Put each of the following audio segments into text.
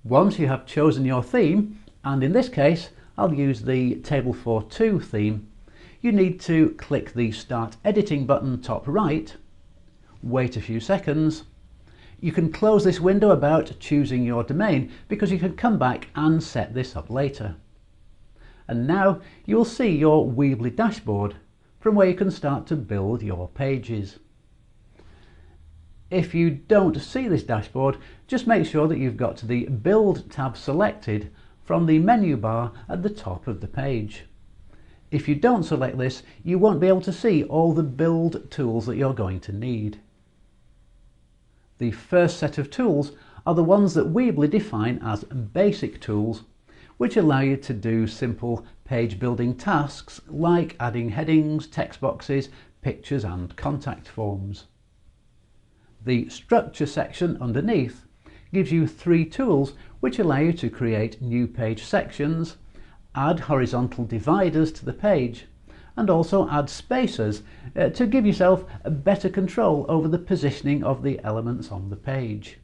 Once you have chosen your theme, and in this case I'll use the Table for Two theme, you need to click the Start Editing button top right, wait a few seconds. You can close this window about choosing your domain because you can come back and set this up later. And now you'll see your Weebly dashboard from where you can start to build your pages. If you don't see this dashboard, just make sure that you've got the Build tab selected from the menu bar at the top of the page. If you don't select this, you won't be able to see all the build tools that you're going to need. The first set of tools are the ones that Weebly define as basic tools, which allow you to do simple page building tasks like adding headings, text boxes, pictures and contact forms. The structure section underneath gives you 3 tools which allow you to create new page sections, add horizontal dividers to the page, and also add spacers to give yourself a better control over the positioning of the elements on the page.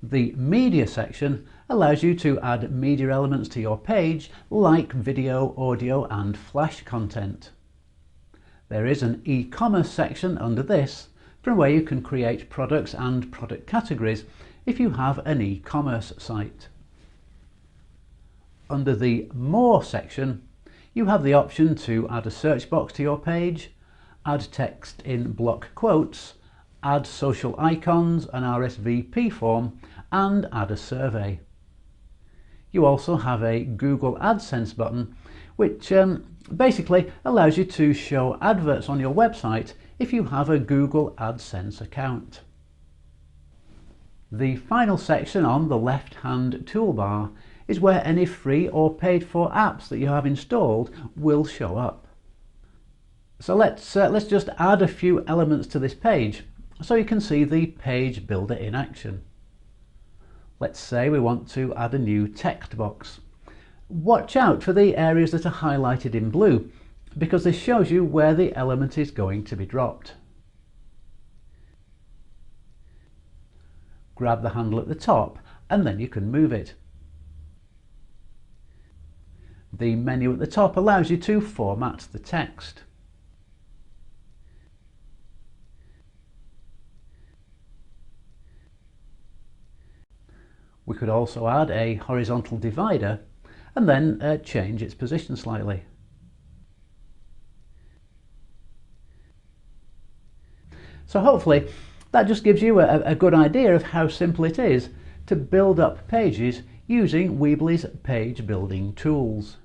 The media section allows you to add media elements to your page like video, audio and flash content. There is an e-commerce section under this from where you can create products and product categories if you have an e-commerce site. Under the More section, you have the option to add a search box to your page, add text in block quotes, add social icons, an RSVP form, and add a survey. You also have a Google AdSense button, which basically allows you to show adverts on your website if you have a Google AdSense account. The final section on the left-hand toolbar is where any free or paid-for apps that you have installed will show up. So let's just add a few elements to this page so you can see the page builder in action. Let's say we want to add a new text box. Watch out for the areas that are highlighted in blue, because this shows you where the element is going to be dropped. Grab the handle at the top and then you can move it. The menu at the top allows you to format the text. We could also add a horizontal divider and then change its position slightly. So hopefully that just gives you a good idea of how simple it is to build up pages using Weebly's page building tools.